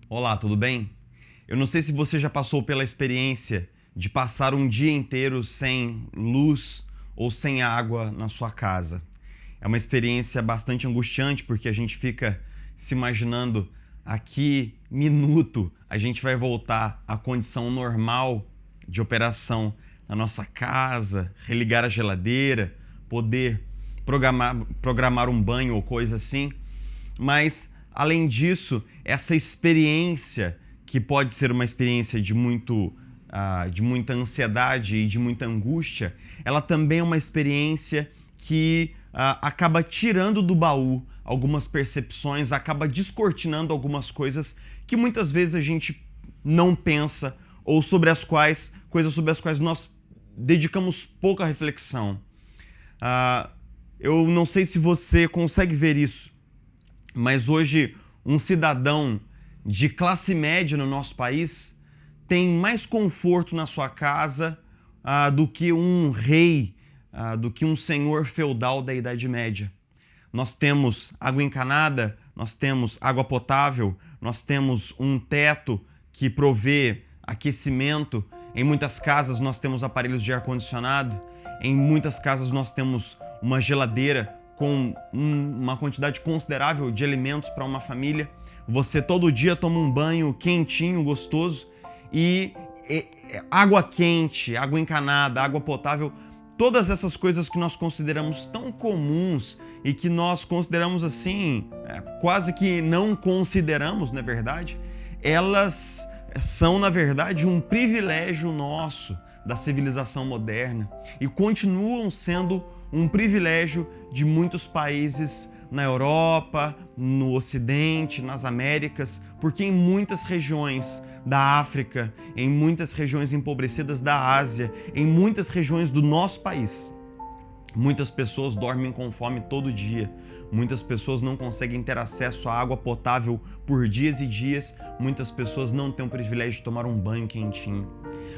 Olá, tudo bem? Eu não sei se você já passou pela experiência de passar um dia inteiro sem luz ou sem água na sua casa. É uma experiência bastante angustiante porque a gente fica se imaginando a que minuto a gente vai voltar à condição normal de operação na nossa casa, religar a geladeira, poder programar um banho ou coisa assim. Mas, além disso, essa experiência, que pode ser uma experiência de muita ansiedade e de muita angústia, ela também é uma experiência que acaba tirando do baú algumas percepções, acaba descortinando algumas coisas que muitas vezes a gente não pensa ou coisas sobre as quais nós dedicamos pouca reflexão. Eu não sei se você consegue ver isso, mas hoje um cidadão de classe média no nosso país tem mais conforto na sua casa do que um rei, do que um senhor feudal da Idade Média. Nós temos água encanada, nós temos água potável, nós temos um teto que provê aquecimento. Em muitas casas nós temos aparelhos de ar-condicionado, em muitas casas nós temos uma geladeira com uma quantidade considerável de alimentos para uma família. Você todo dia toma um banho quentinho, gostoso, e água quente, água encanada, água potável, todas essas coisas que nós consideramos tão comuns e que nós consideramos assim, quase que não consideramos, não é verdade? Elas são, na verdade, um privilégio nosso da civilização moderna e continuam sendo um privilégio de muitos países na Europa, no Ocidente, nas Américas, porque em muitas regiões da África, em muitas regiões empobrecidas da Ásia, em muitas regiões do nosso país, muitas pessoas dormem com fome todo dia. Muitas pessoas não conseguem ter acesso à água potável por dias e dias. Muitas pessoas não têm o privilégio de tomar um banho quentinho.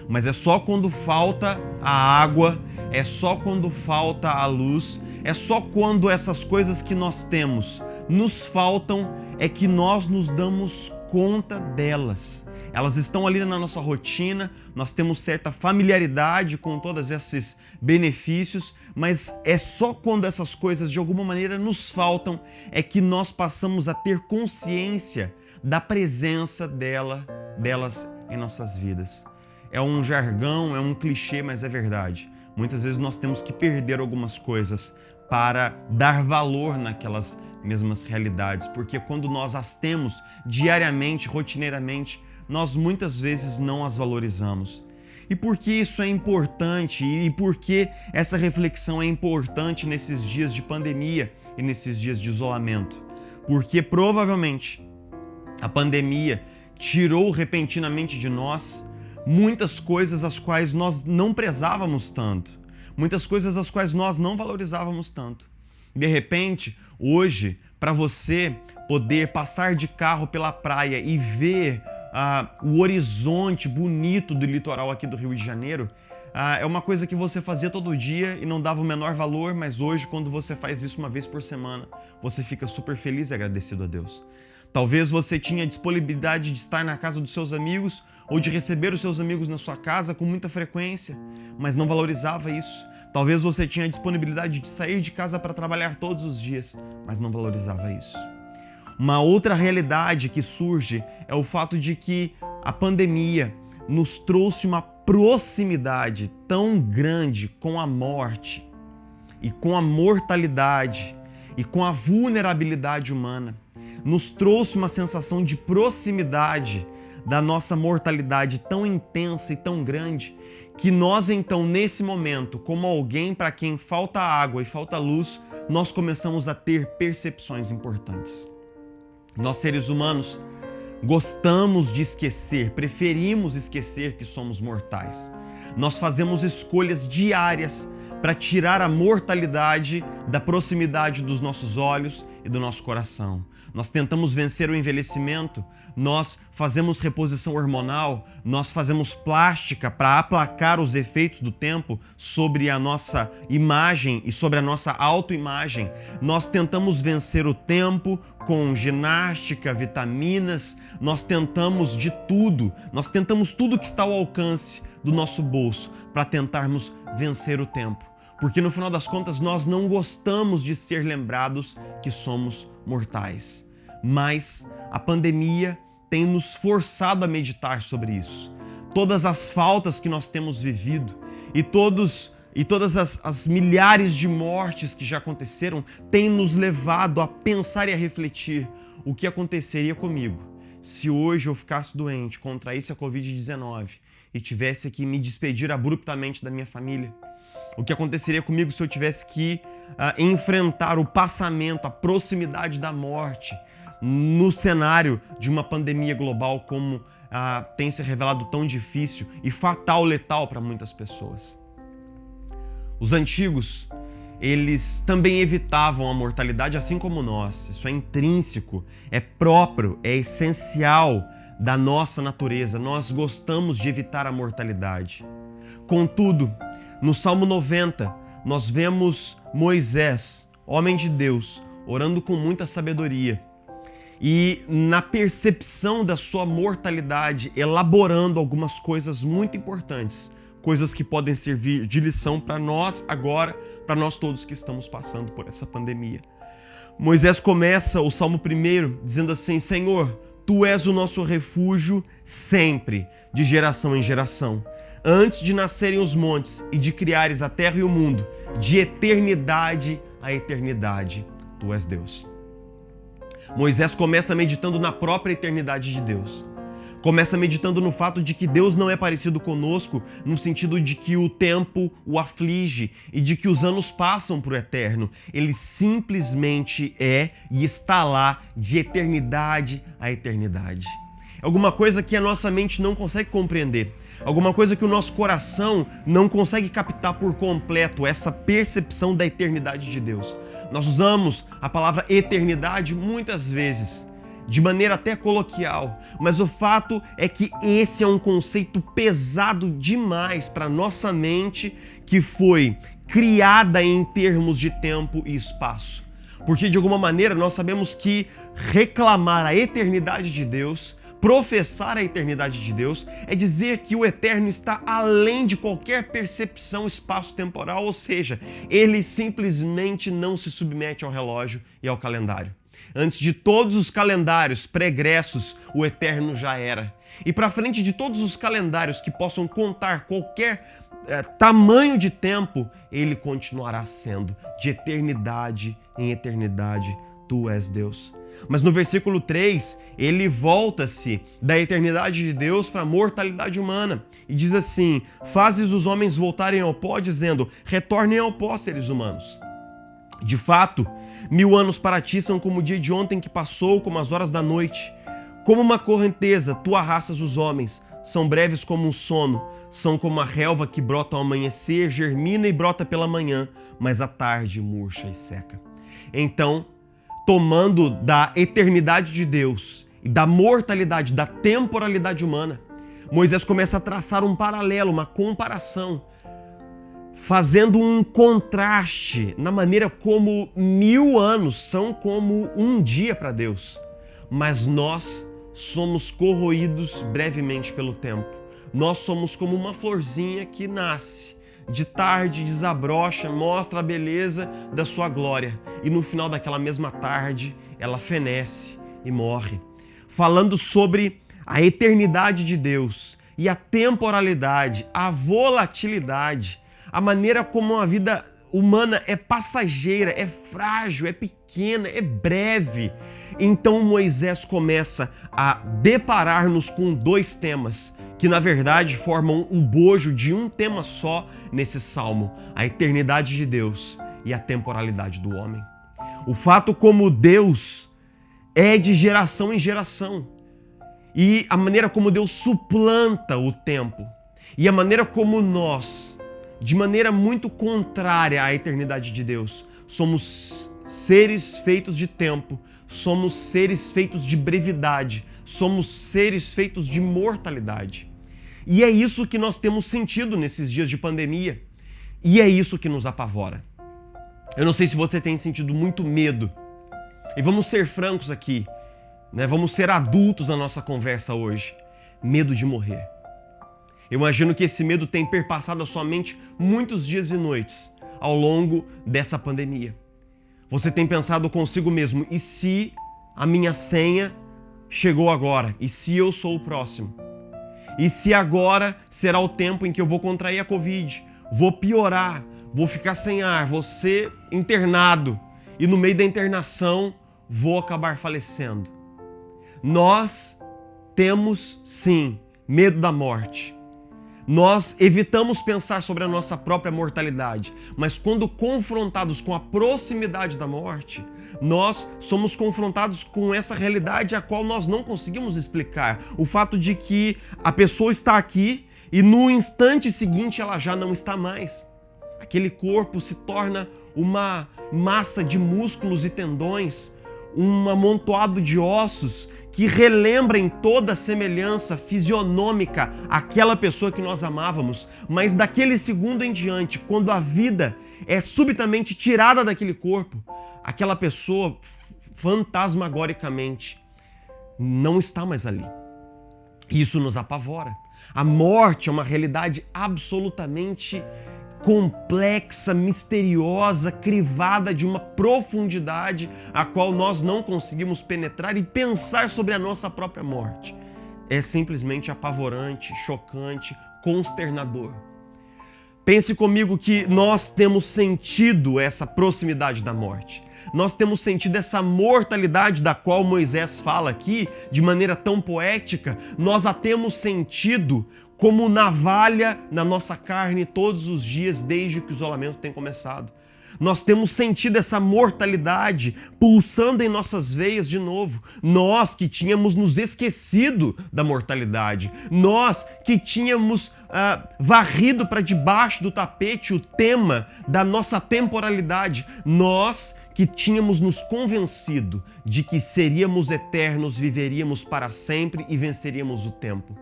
Mas é só quando falta a água, é só quando falta a luz, é só quando essas coisas que nós temos nos faltam, é que nós nos damos conta delas. Elas estão ali na nossa rotina, nós temos certa familiaridade com todos esses benefícios, mas é só quando essas coisas de alguma maneira nos faltam é que nós passamos a ter consciência da presença delas em nossas vidas. É um jargão, é um clichê, mas é verdade. Muitas vezes nós temos que perder algumas coisas para dar valor naquelas mesmas realidades, porque quando nós as temos diariamente, rotineiramente, nós muitas vezes não as valorizamos. E por que isso é importante e por que essa reflexão é importante nesses dias de pandemia e nesses dias de isolamento? Porque provavelmente a pandemia tirou repentinamente de nós muitas coisas as quais nós não prezávamos tanto, muitas coisas as quais nós não valorizávamos tanto. De repente, hoje, para você poder passar de carro pela praia e ver o horizonte bonito do litoral aqui do Rio de Janeiro, é uma coisa que você fazia todo dia e não dava o menor valor, mas hoje, quando você faz isso uma vez por semana, você fica super feliz e agradecido a Deus. Talvez você tinha disponibilidade de estar na casa dos seus amigos ou de receber os seus amigos na sua casa com muita frequência, mas não valorizava isso. Talvez você tinha disponibilidade de sair de casa para trabalhar todos os dias, mas não valorizava isso. Uma outra realidade que surge é o fato de que a pandemia nos trouxe uma proximidade tão grande com a morte e com a mortalidade e com a vulnerabilidade humana. Nos trouxe uma sensação de proximidade da nossa mortalidade tão intensa e tão grande que nós então, nesse momento, como alguém para quem falta água e falta luz, nós começamos a ter percepções importantes. Nós, seres humanos, gostamos de esquecer, preferimos esquecer que somos mortais. Nós fazemos escolhas diárias para tirar a mortalidade da proximidade dos nossos olhos e do nosso coração. Nós tentamos vencer o envelhecimento, nós fazemos reposição hormonal, nós fazemos plástica para aplacar os efeitos do tempo sobre a nossa imagem e sobre a nossa autoimagem. Nós tentamos vencer o tempo com ginástica, vitaminas, nós tentamos de tudo, nós tentamos tudo que está ao alcance do nosso bolso para tentarmos vencer o tempo. Porque no final das contas nós não gostamos de ser lembrados que somos mortais. Mas a pandemia tem nos forçado a meditar sobre isso. Todas as faltas que nós temos vivido e todas as milhares de mortes que já aconteceram têm nos levado a pensar e a refletir o que aconteceria comigo se hoje eu ficasse doente, contraísse a Covid-19 e tivesse que me despedir abruptamente da minha família. O que aconteceria comigo se eu tivesse que enfrentar o passamento, a proximidade da morte no cenário de uma pandemia global como tem se revelado tão difícil e fatal, letal para muitas pessoas. Os antigos, eles também evitavam a mortalidade assim como nós. Isso é intrínseco, é próprio, é essencial da nossa natureza. Nós gostamos de evitar a mortalidade. Contudo, no Salmo 90, nós vemos Moisés, homem de Deus, orando com muita sabedoria e na percepção da sua mortalidade, elaborando algumas coisas muito importantes, coisas que podem servir de lição para nós agora, para nós todos que estamos passando por essa pandemia. Moisés começa o Salmo 1 dizendo assim: Senhor, Tu és o nosso refúgio sempre, de geração em geração. Antes de nascerem os montes e de criares a terra e o mundo, de eternidade a eternidade, Tu és Deus. Moisés começa meditando na própria eternidade de Deus. Começa meditando no fato de que Deus não é parecido conosco, no sentido de que o tempo o aflige e de que os anos passam por eterno. Ele simplesmente é e está lá de eternidade a eternidade. É alguma coisa que a nossa mente não consegue compreender. Alguma coisa que o nosso coração não consegue captar por completo, essa percepção da eternidade de Deus. Nós usamos a palavra eternidade muitas vezes, de maneira até coloquial, mas o fato é que esse é um conceito pesado demais para a nossa mente, que foi criada em termos de tempo e espaço. Porque de alguma maneira nós sabemos que reclamar a eternidade de Deus, professar a eternidade de Deus, é dizer que o eterno está além de qualquer percepção espaço-temporal, ou seja, ele simplesmente não se submete ao relógio e ao calendário. Antes de todos os calendários pregressos, o eterno já era. E para frente de todos os calendários que possam contar qualquer tamanho de tempo, ele continuará sendo. De eternidade em eternidade, Tu és Deus. Mas no versículo 3, ele volta-se da eternidade de Deus para a mortalidade humana e diz assim: fazes os homens voltarem ao pó, dizendo, retornem ao pó, seres humanos. De fato, 1000 anos para ti são como o dia de ontem que passou, como as horas da noite. Como uma correnteza, tu arrastas os homens, são breves como um sono, são como a relva que brota ao amanhecer, germina e brota pela manhã, mas à tarde murcha e seca. Então, tomando da eternidade de Deus e da mortalidade, da temporalidade humana, Moisés começa a traçar um paralelo, uma comparação, fazendo um contraste na maneira como 1000 anos são como um dia para Deus. Mas nós somos corroídos brevemente pelo tempo. Nós somos como uma florzinha que nasce, de tarde desabrocha, mostra a beleza da sua glória e no final daquela mesma tarde ela fenece e morre. Falando sobre a eternidade de Deus e a temporalidade, a volatilidade, a maneira como a vida humana é passageira, é frágil, é pequena, é breve. Então Moisés começa a deparar-nos com dois temas que na verdade formam um bojo de um tema só nesse salmo: a eternidade de Deus e a temporalidade do homem. O fato como Deus é de geração em geração e a maneira como Deus suplanta o tempo e a maneira como nós de maneira muito contrária à eternidade de Deus. Somos seres feitos de tempo, somos seres feitos de brevidade, somos seres feitos de mortalidade. E é isso que nós temos sentido nesses dias de pandemia. E é isso que nos apavora. Eu não sei se você tem sentido muito medo. E vamos ser francos aqui, né? Vamos ser adultos na nossa conversa hoje. Medo de morrer. Eu imagino que esse medo tem perpassado a sua mente muitos dias e noites ao longo dessa pandemia. Você tem pensado consigo mesmo, e se a minha senha chegou agora? E se eu sou o próximo? E se agora será o tempo em que eu vou contrair a Covid? Vou piorar, vou ficar sem ar, vou ser internado e no meio da internação vou acabar falecendo. Nós temos, sim, medo da morte. Nós evitamos pensar sobre a nossa própria mortalidade, mas quando confrontados com a proximidade da morte, nós somos confrontados com essa realidade a qual nós não conseguimos explicar. O fato de que a pessoa está aqui e no instante seguinte ela já não está mais. Aquele corpo se torna uma massa de músculos e tendões, um amontoado de ossos que relembra em toda a semelhança fisionômica aquela pessoa que nós amávamos, mas daquele segundo em diante, quando a vida é subitamente tirada daquele corpo, aquela pessoa fantasmagoricamente não está mais ali. Isso nos apavora. A morte é uma realidade absolutamente complexa, misteriosa, crivada de uma profundidade a qual nós não conseguimos penetrar, e pensar sobre a nossa própria morte é simplesmente apavorante, chocante, consternador. Pense comigo que nós temos sentido essa proximidade da morte. Nós temos sentido essa mortalidade da qual Moisés fala aqui de maneira tão poética. Nós a temos sentido como navalha na nossa carne todos os dias desde que o isolamento tem começado. Nós temos sentido essa mortalidade pulsando em nossas veias de novo. Nós que tínhamos nos esquecido da mortalidade. Nós que tínhamos varrido para debaixo do tapete o tema da nossa temporalidade. Nós que tínhamos nos convencido de que seríamos eternos, viveríamos para sempre e venceríamos o tempo.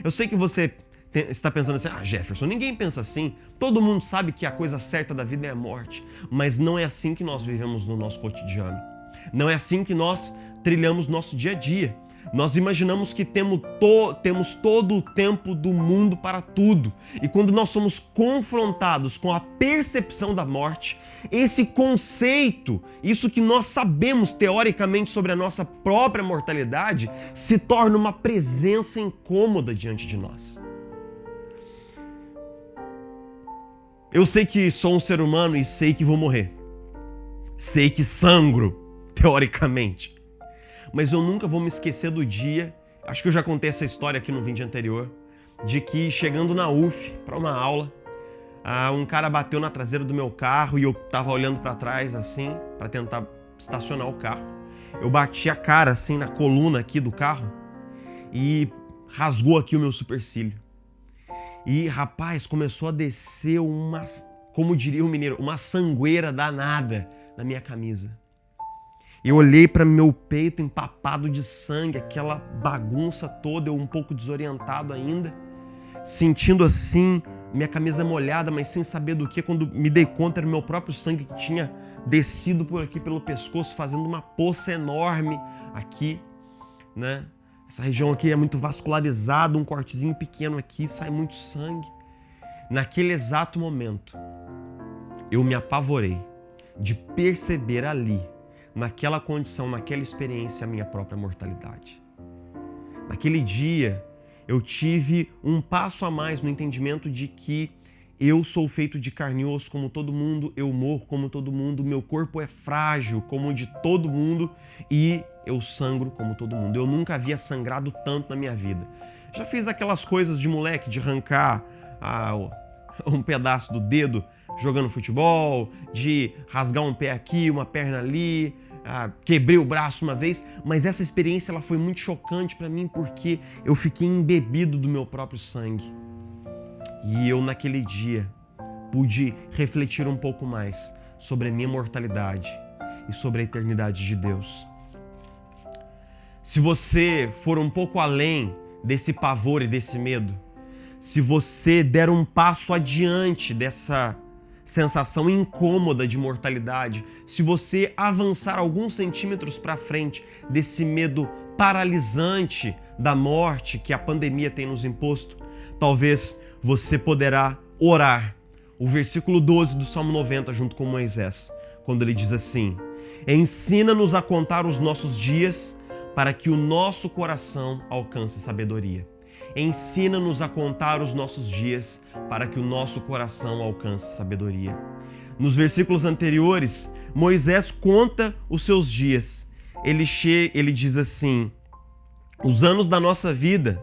Eu sei que você está pensando assim, Jefferson, ninguém pensa assim. Todo mundo sabe que a coisa certa da vida é a morte. Mas não é assim que nós vivemos no nosso cotidiano. Não é assim que nós trilhamos nosso dia a dia. Nós imaginamos que temos todo o tempo do mundo para tudo. E quando nós somos confrontados com a percepção da morte, esse conceito, isso que nós sabemos teoricamente sobre a nossa própria mortalidade, se torna uma presença incômoda diante de nós. Eu sei que sou um ser humano e sei que vou morrer. Sei que sangro, teoricamente. Mas eu nunca vou me esquecer do dia, acho que eu já contei essa história aqui no vídeo anterior, de que chegando na UF para uma aula, um cara bateu na traseira do meu carro e eu tava olhando para trás assim, para tentar estacionar o carro. Eu bati a cara assim na coluna aqui do carro e rasgou aqui o meu supercílio. E, rapaz, começou a descer uma, como diria o mineiro, uma sangueira danada na minha camisa. Eu olhei para meu peito empapado de sangue, aquela bagunça toda, eu um pouco desorientado ainda, sentindo assim, minha camisa molhada, mas sem saber do que. Quando me dei conta, era o meu próprio sangue que tinha descido por aqui pelo pescoço, fazendo uma poça enorme aqui, né? Essa região aqui é muito vascularizada, um cortezinho pequeno aqui, sai muito sangue. Naquele exato momento, eu me apavorei de perceber ali, naquela condição, naquela experiência, a minha própria mortalidade. Naquele dia, eu tive um passo a mais no entendimento de que eu sou feito de carne e osso como todo mundo, eu morro como todo mundo, meu corpo é frágil como o de todo mundo e eu sangro como todo mundo. Eu nunca havia sangrado tanto na minha vida. Já fiz aquelas coisas de moleque, de arrancar um pedaço do dedo jogando futebol, de rasgar um pé aqui, uma perna ali, quebrei o braço uma vez, mas essa experiência ela foi muito chocante para mim porque eu fiquei embebido do meu próprio sangue. E eu naquele dia pude refletir um pouco mais sobre a minha mortalidade e sobre a eternidade de Deus. Se você for um pouco além desse pavor e desse medo, se você der um passo adiante dessa sensação incômoda de mortalidade, se você avançar alguns centímetros para frente desse medo paralisante da morte que a pandemia tem nos imposto, talvez você poderá orar o versículo 12 do Salmo 90 junto com Moisés, quando ele diz assim: ensina-nos a contar os nossos dias para que o nosso coração alcance sabedoria. Ensina-nos a contar os nossos dias para que o nosso coração alcance sabedoria. Nos versículos anteriores, Moisés conta os seus dias. Ele diz assim: os anos da nossa vida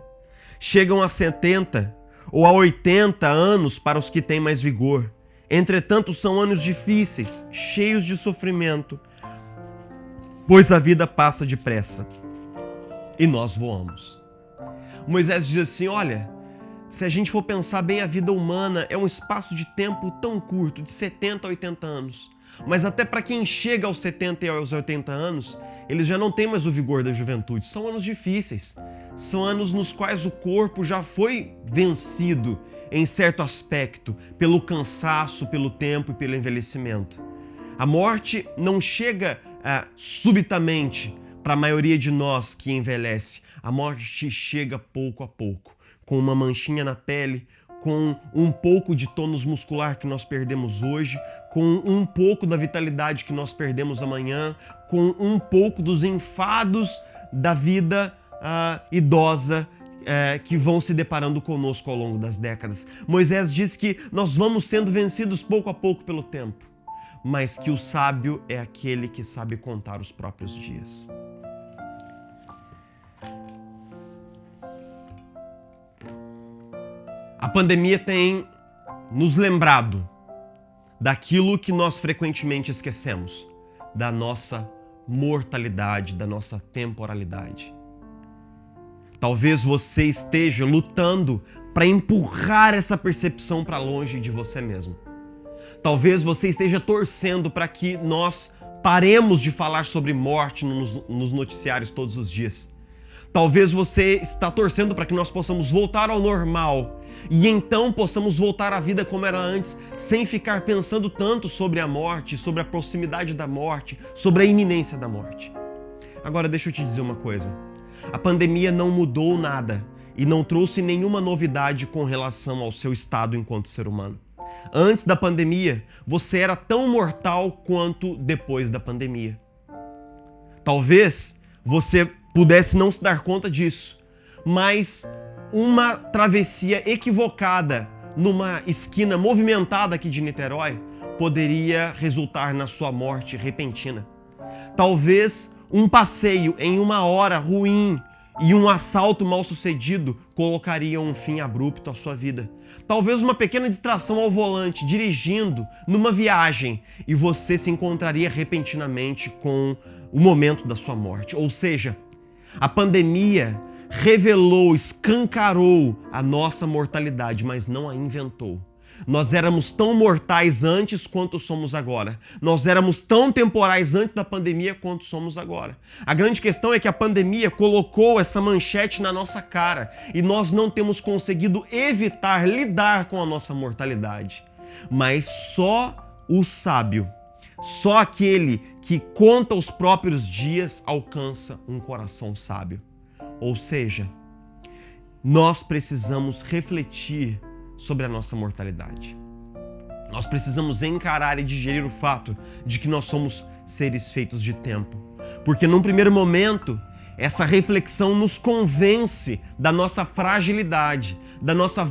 chegam a 70 ou a 80 anos para os que têm mais vigor. Entretanto, são anos difíceis, cheios de sofrimento, pois a vida passa depressa e nós voamos. Moisés diz assim: olha, se a gente for pensar bem, a vida humana é um espaço de tempo tão curto, de 70 a 80 anos. Mas até para quem chega aos 70 e aos 80 anos, eles já não têm mais o vigor da juventude. São anos difíceis. São anos nos quais o corpo já foi vencido, em certo aspecto, pelo cansaço, pelo tempo e pelo envelhecimento. A morte não chega subitamente para a maioria de nós que envelhece. A morte chega pouco a pouco, com uma manchinha na pele, com um pouco de tônus muscular que nós perdemos hoje, com um pouco da vitalidade que nós perdemos amanhã, com um pouco dos enfados da vida idosa que vão se deparando conosco ao longo das décadas. Moisés diz que nós vamos sendo vencidos pouco a pouco pelo tempo, mas que o sábio é aquele que sabe contar os próprios dias. A pandemia tem nos lembrado daquilo que nós frequentemente esquecemos, da nossa mortalidade, da nossa temporalidade. Talvez você esteja lutando para empurrar essa percepção para longe de você mesmo. Talvez você esteja torcendo para que nós paremos de falar sobre morte nos noticiários todos os dias. Talvez você está torcendo para que nós possamos voltar ao normal e então possamos voltar à vida como era antes, sem ficar pensando tanto sobre a morte, sobre a proximidade da morte, sobre a iminência da morte. Agora deixa eu te dizer uma coisa. A pandemia não mudou nada e não trouxe nenhuma novidade com relação ao seu estado enquanto ser humano. Antes da pandemia, você era tão mortal quanto depois da pandemia. Talvez você pudesse não se dar conta disso, mas uma travessia equivocada numa esquina movimentada aqui de Niterói poderia resultar na sua morte repentina. Talvez um passeio em uma hora ruim e um assalto mal sucedido colocariam um fim abrupto à sua vida. Talvez uma pequena distração ao volante, dirigindo numa viagem, e você se encontraria repentinamente com o momento da sua morte. Ou seja, a pandemia revelou, escancarou a nossa mortalidade, mas não a inventou. Nós éramos tão mortais antes quanto somos agora. Nós éramos tão temporais antes da pandemia quanto somos agora. A grande questão é que a pandemia colocou essa manchete na nossa cara e nós não temos conseguido evitar lidar com a nossa mortalidade. Mas só o sábio, só aquele que conta os próprios dias alcança um coração sábio. Ou seja, nós precisamos refletir sobre a nossa mortalidade. Nós precisamos encarar e digerir o fato de que nós somos seres feitos de tempo. Porque num primeiro momento, essa reflexão nos convence da nossa fragilidade, da nossa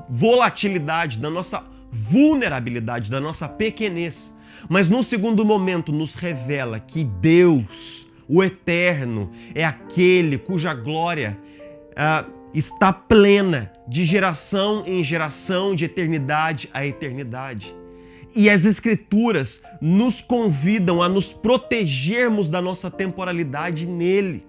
volatilidade, da nossa vulnerabilidade, da nossa pequenez. Mas num segundo momento nos revela que Deus, o Eterno, é aquele cuja glória está plena de geração em geração, de eternidade a eternidade. E as Escrituras nos convidam a nos protegermos da nossa temporalidade nele.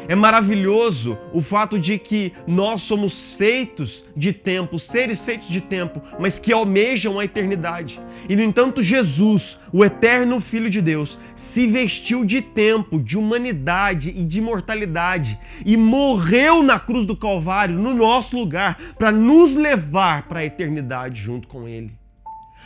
É maravilhoso o fato de que nós somos feitos de tempo, seres feitos de tempo, mas que almejam a eternidade. E, no entanto, Jesus, o eterno Filho de Deus, se vestiu de tempo, de humanidade e de imortalidade e morreu na cruz do Calvário, no nosso lugar, para nos levar para a eternidade junto com Ele.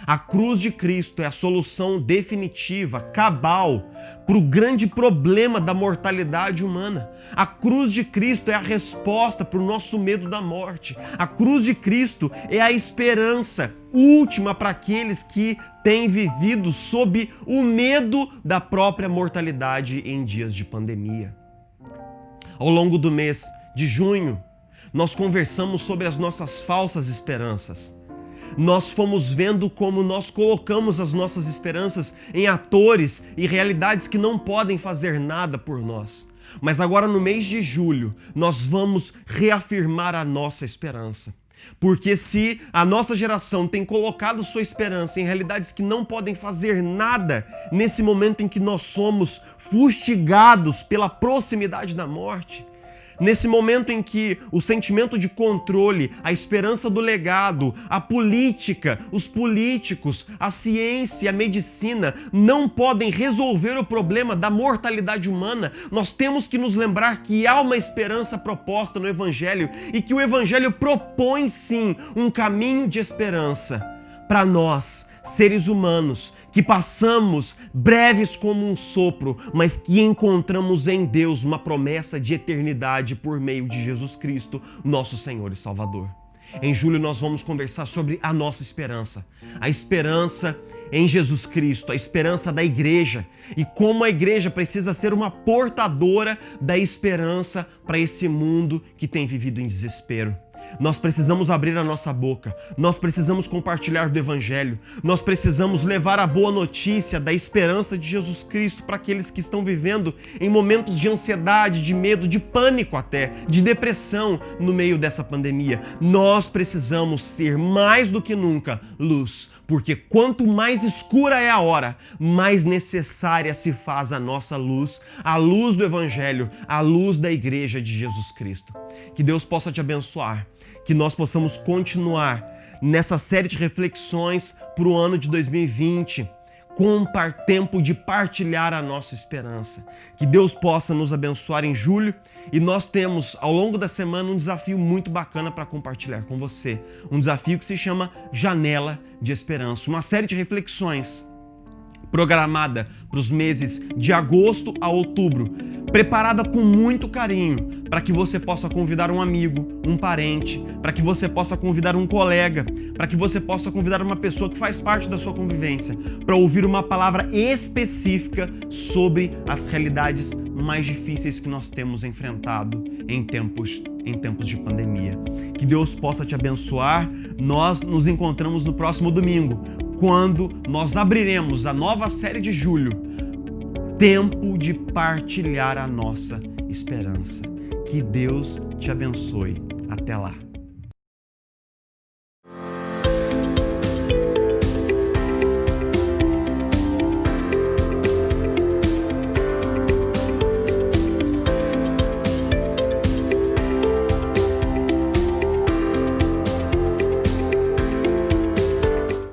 A cruz de Cristo é a solução definitiva, cabal, para o grande problema da mortalidade humana. A cruz de Cristo é a resposta para o nosso medo da morte. A cruz de Cristo é a esperança última para aqueles que têm vivido sob o medo da própria mortalidade em dias de pandemia. Ao longo do mês de junho, nós conversamos sobre as nossas falsas esperanças. Nós fomos vendo como nós colocamos as nossas esperanças em atores e realidades que não podem fazer nada por nós. Mas agora, no mês de julho, nós vamos reafirmar a nossa esperança. Porque se a nossa geração tem colocado sua esperança em realidades que não podem fazer nada nesse momento em que nós somos fustigados pela proximidade da morte, nesse momento em que o sentimento de controle, a esperança do legado, a política, os políticos, a ciência e a medicina não podem resolver o problema da mortalidade humana, nós temos que nos lembrar que há uma esperança proposta no Evangelho e que o Evangelho propõe sim um caminho de esperança para nós, seres humanos, que passamos breves como um sopro, mas que encontramos em Deus uma promessa de eternidade por meio de Jesus Cristo, nosso Senhor e Salvador. Em julho nós vamos conversar sobre a nossa esperança, a esperança em Jesus Cristo, a esperança da igreja e como a igreja precisa ser uma portadora da esperança para esse mundo que tem vivido em desespero. Nós precisamos abrir a nossa boca, nós precisamos compartilhar do Evangelho, nós precisamos levar a boa notícia da esperança de Jesus Cristo para aqueles que estão vivendo em momentos de ansiedade, de medo, de pânico até, de depressão no meio dessa pandemia. Nós precisamos ser mais do que nunca luz, porque quanto mais escura é a hora, mais necessária se faz a nossa luz, a luz do Evangelho, a luz da Igreja de Jesus Cristo. Que Deus possa te abençoar, que nós possamos continuar nessa série de reflexões para o ano de 2020, com tempo de partilhar a nossa esperança. Que Deus possa nos abençoar em julho e nós temos ao longo da semana um desafio muito bacana para compartilhar com você. Um desafio que se chama Janela de Esperança, uma série de reflexões programada para os meses de agosto a outubro, preparada com muito carinho para que você possa convidar um amigo, um parente, para que você possa convidar um colega, para que você possa convidar uma pessoa que faz parte da sua convivência, para ouvir uma palavra específica sobre as realidades mais difíceis que nós temos enfrentado em tempos de pandemia. Que Deus possa te abençoar. Nós nos encontramos no próximo domingo, quando nós abriremos a nova série de julho, Tempo de Partilhar a Nossa Esperança. Que Deus te abençoe. Até lá.